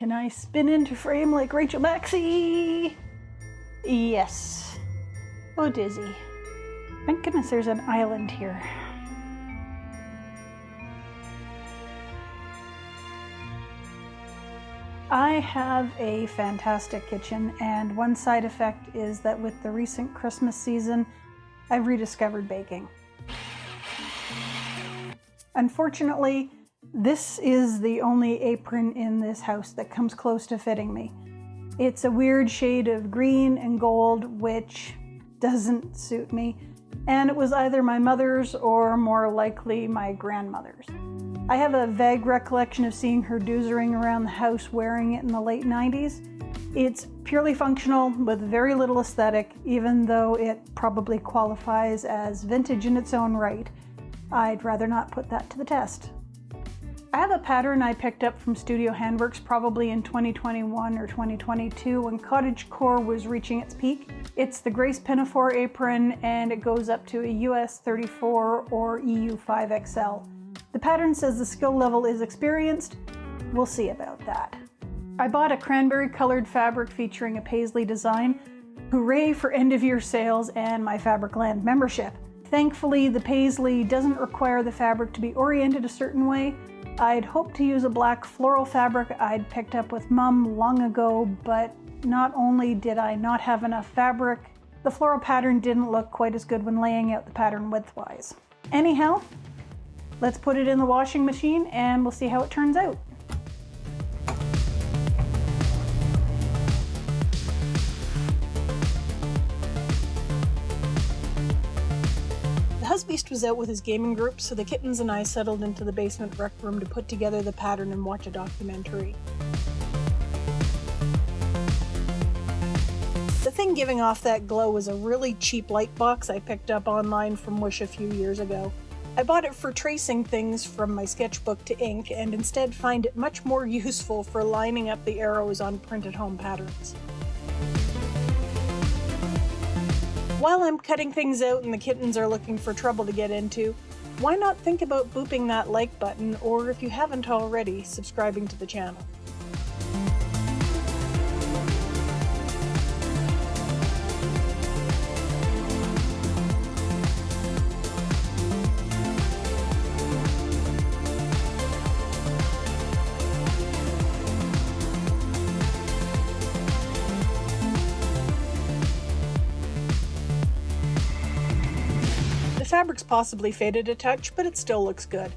Can I spin into frame like Rachel Maxey? Yes. Oh, dizzy. Thank goodness there's an island here. I have a fantastic kitchen, and one side effect is that with the recent Christmas season, I've rediscovered baking. Unfortunately, this is the only apron in this house that comes close to fitting me. It's a weird shade of green and gold, which doesn't suit me, and it was either my mother's or more likely my grandmother's. I have a vague recollection of seeing her doozering around the house wearing it in the late 90s. It's purely functional with very little aesthetic, even though it probably qualifies as vintage in its own right. I'd rather not put that to the test. I have a pattern I picked up from Studio Handworks probably in 2021 or 2022 when Cottagecore was reaching its peak. It's the Grace Pinafore apron, and it goes up to a US 34 or EU 5XL. The pattern says the skill level is experienced. We'll see about that. I bought a cranberry colored fabric featuring a paisley design. Hooray for end of year sales and my Fabricland membership. Thankfully, the paisley doesn't require the fabric to be oriented a certain way. I'd hoped to use a black floral fabric I'd picked up with Mum long ago, but not only did I not have enough fabric, the floral pattern didn't look quite as good when laying out the pattern widthwise. Anyhow, let's put it in the washing machine and we'll see how it turns out. The husbeast was out with his gaming group, so the kittens and I settled into the basement rec room to put together the pattern and watch a documentary. The thing giving off that glow was a really cheap light box I picked up online from Wish a few years ago. I bought it for tracing things from my sketchbook to ink, and instead find it much more useful for lining up the arrows on printed home patterns. While I'm cutting things out and the kittens are looking for trouble to get into, why not think about booping that like button, or if you haven't already, subscribing to the channel. The fabric's possibly faded a touch, but it still looks good.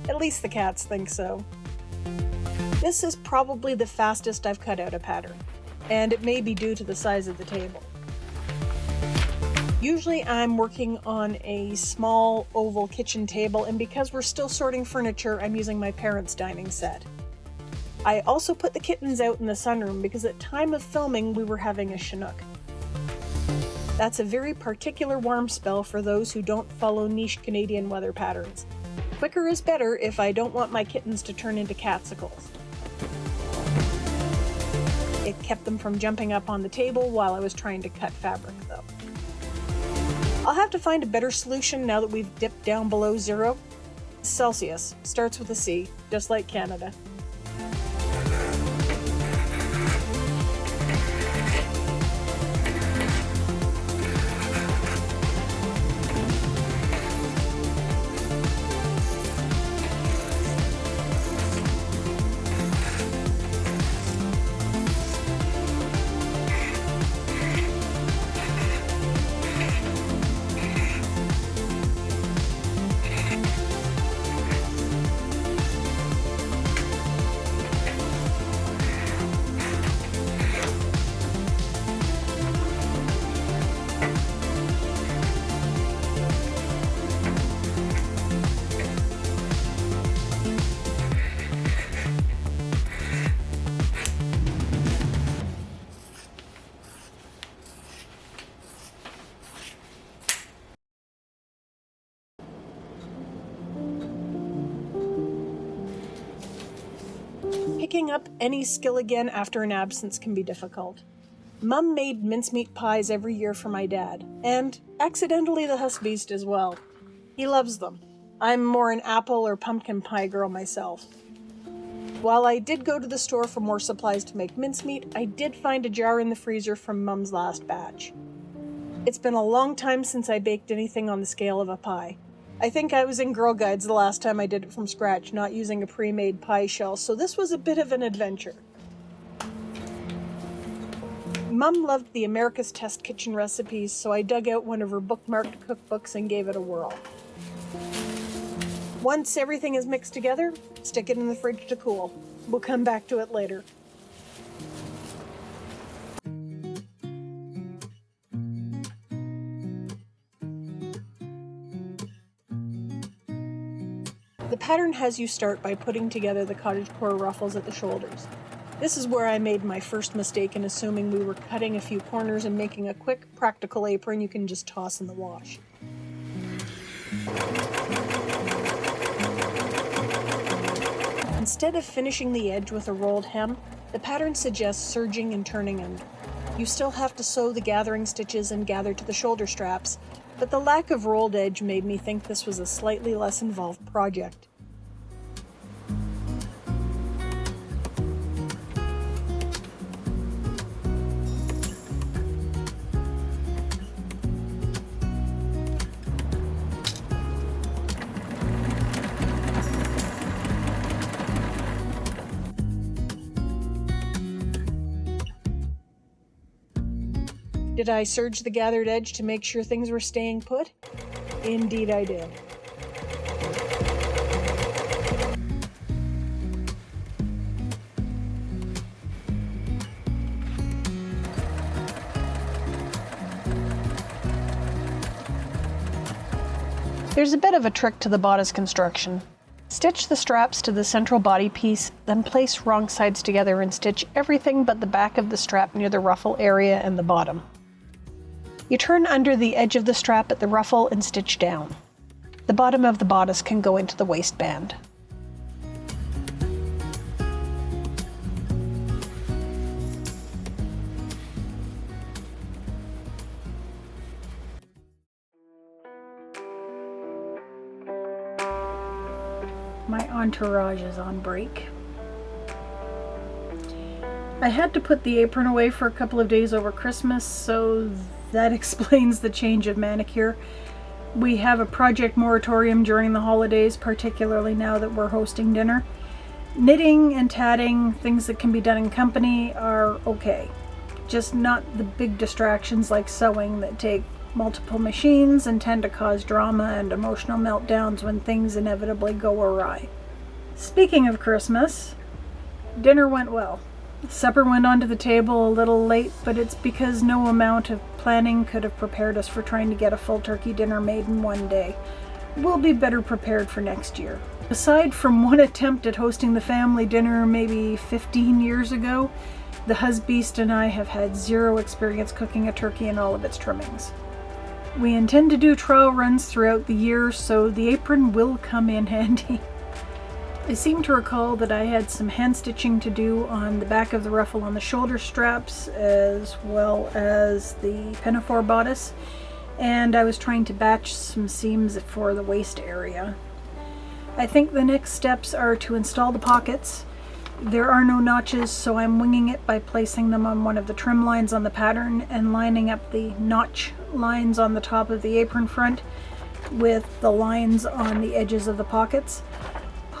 At least the cats think so. This is probably the fastest I've cut out a pattern, and it may be due to the size of the table. Usually I'm working on a small oval kitchen table, and because we're still sorting furniture, I'm using my parents' dining set. I also put the kittens out in the sunroom because at time of filming we were having a Chinook. That's a very particular warm spell for those who don't follow niche Canadian weather patterns. Quicker is better if I don't want my kittens to turn into catsicles. It kept them from jumping up on the table while I was trying to cut fabric though. I'll have to find a better solution now that we've dipped down below zero. Celsius starts with a C, just like Canada. Picking up any skill again after an absence can be difficult. Mum made mincemeat pies every year for my dad, and accidentally the husbeast as well. He loves them. I'm more an apple or pumpkin pie girl myself. While I did go to the store for more supplies to make mincemeat, I did find a jar in the freezer from Mum's last batch. It's been a long time since I baked anything on the scale of a pie. I think I was in Girl Guides the last time I did it from scratch, not using a pre-made pie shell, so this was a bit of an adventure. Mum loved the America's Test kitchen recipes, so I dug out one of her bookmarked cookbooks and gave it a whirl. Once everything is mixed together, stick it in the fridge to cool. We'll come back to it later. The pattern has you start by putting together the cottagecore ruffles at the shoulders. This is where I made my first mistake in assuming we were cutting a few corners and making a quick, practical apron you can just toss in the wash. Instead of finishing the edge with a rolled hem, the pattern suggests serging and turning under. You still have to sew the gathering stitches and gather to the shoulder straps, but the lack of rolled edge made me think this was a slightly less involved project. Did I serge the gathered edge to make sure things were staying put? Indeed I did. There's a bit of a trick to the bodice construction. Stitch the straps to the central body piece, then place wrong sides together and stitch everything but the back of the strap near the ruffle area and the bottom. You turn under the edge of the strap at the ruffle and stitch down. The bottom of the bodice can go into the waistband. My entourage is on break. I had to put the apron away for a couple of days over Christmas, so that explains the change of manicure. We have a project moratorium during the holidays, particularly now that we're hosting dinner. Knitting and tatting, things that can be done in company, are okay. Just not the big distractions like sewing that take multiple machines and tend to cause drama and emotional meltdowns when things inevitably go awry. Speaking of Christmas, dinner went well. Supper went onto the table a little late, but it's because no amount of planning could have prepared us for trying to get a full turkey dinner made in one day. We'll be better prepared for next year. Aside from one attempt at hosting the family dinner maybe 15 years ago, the husbeast and I have had zero experience cooking a turkey and all of its trimmings. We intend to do trial runs throughout the year, so the apron will come in handy. I seem to recall that I had some hand stitching to do on the back of the ruffle on the shoulder straps, as well as the pinafore bodice, and I was trying to batch some seams for the waist area. I think the next steps are to install the pockets. There are no notches, so I'm winging it by placing them on one of the trim lines on the pattern and lining up the notch lines on the top of the apron front with the lines on the edges of the pockets.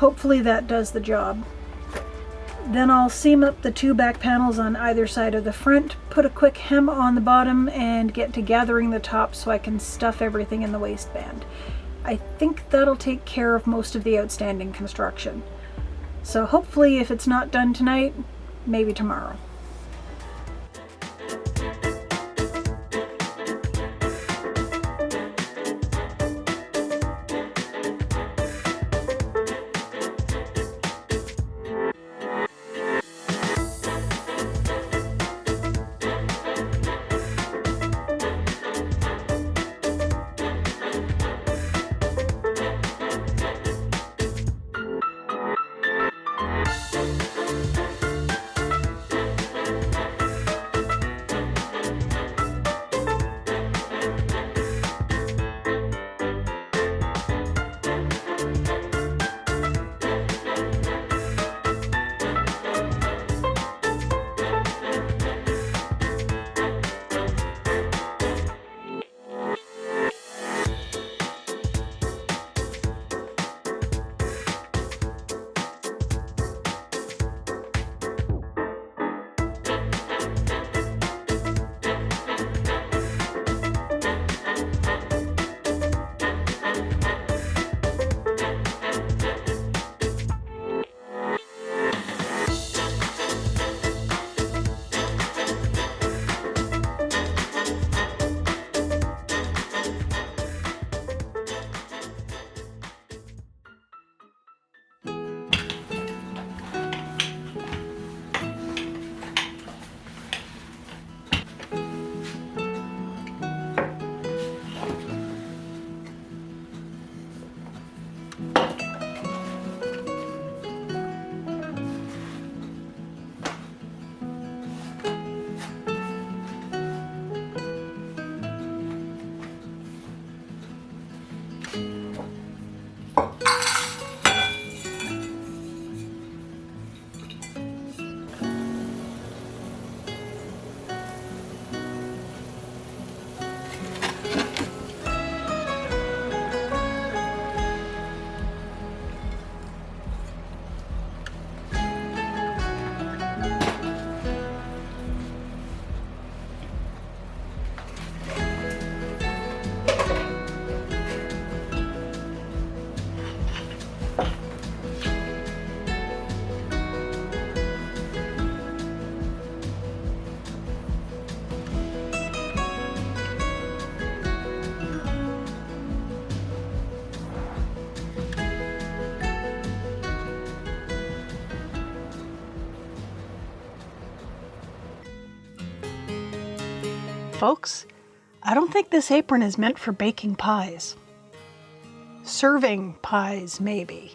Hopefully that does the job. Then I'll seam up the two back panels on either side of the front, put a quick hem on the bottom, and get to gathering the top so I can stuff everything in the waistband. I think that'll take care of most of the outstanding construction. So hopefully if it's not done tonight, maybe tomorrow. folks. I don't think this apron is meant for baking pies. Serving pies, maybe.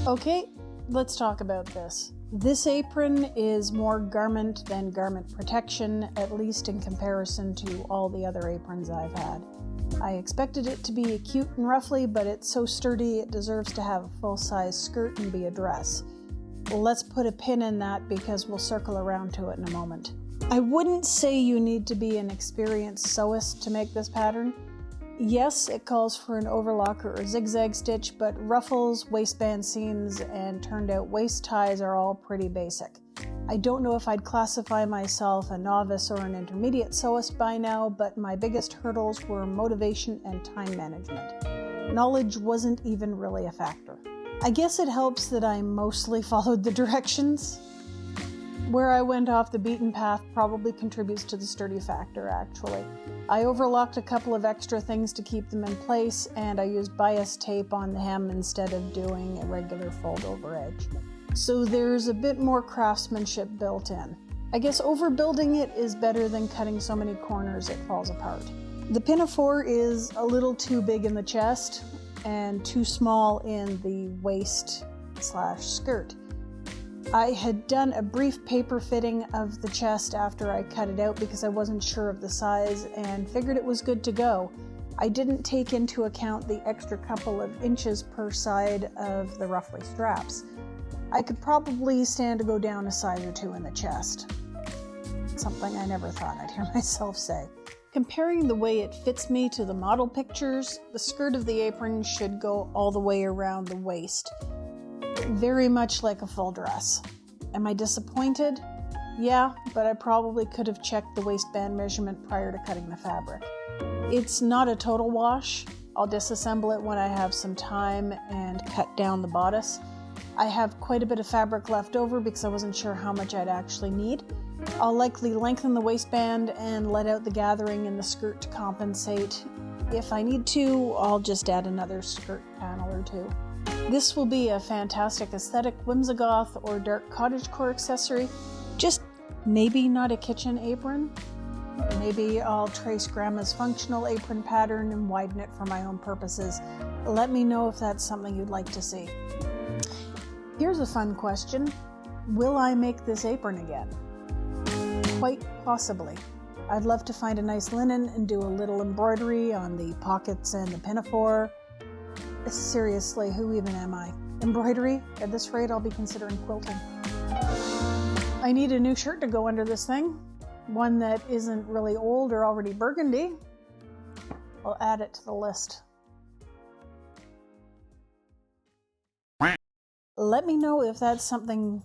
Okay, let's talk about this. This apron is more garment than garment protection, at least in comparison to all the other aprons I've had. I expected it to be cute and ruffly, but it's so sturdy it deserves to have a full-size skirt and be a dress. Let's put a pin in that because we'll circle around to it in a moment. I wouldn't say you need to be an experienced sewist to make this pattern. Yes, it calls for an overlocker or zigzag stitch, but ruffles, waistband seams, and turned out waist ties are all pretty basic. I don't know if I'd classify myself a novice or an intermediate sewist by now, but my biggest hurdles were motivation and time management. Knowledge wasn't even really a factor. I guess it helps that I mostly followed the directions. Where I went off the beaten path probably contributes to the sturdy factor, actually. I overlocked a couple of extra things to keep them in place, and I used bias tape on the hem instead of doing a regular fold-over edge. So there's a bit more craftsmanship built in. I guess overbuilding it is better than cutting so many corners it falls apart. The pinafore is a little too big in the chest and too small in the waist/skirt. I had done a brief paper fitting of the chest after I cut it out because I wasn't sure of the size and figured it was good to go. I didn't take into account the extra couple of inches per side of the ruffly straps. I could probably stand to go down a size or two in the chest. Something I never thought I'd hear myself say. Comparing the way it fits me to the model pictures, the skirt of the apron should go all the way around the waist. Very much like a full dress. Am I disappointed? Yeah, but I probably could have checked the waistband measurement prior to cutting the fabric. It's not a total wash. I'll disassemble it when I have some time and cut down the bodice. I have quite a bit of fabric left over because I wasn't sure how much I'd actually need. I'll likely lengthen the waistband and let out the gathering in the skirt to compensate. If I need to, I'll just add another skirt panel or two. This will be a fantastic aesthetic whimsigoth or dark cottagecore accessory, just maybe not a kitchen apron. Maybe I'll trace Grandma's functional apron pattern and widen it for my own purposes. Let me know if that's something you'd like to see. Here's a fun question. Will I make this apron again? Quite possibly. I'd love to find a nice linen and do a little embroidery on the pockets and the pinafore. Seriously, who even am I? Embroidery? At this rate, I'll be considering quilting. I need a new shirt to go under this thing. One that isn't really old or already burgundy. I'll add it to the list. Let me know if that's something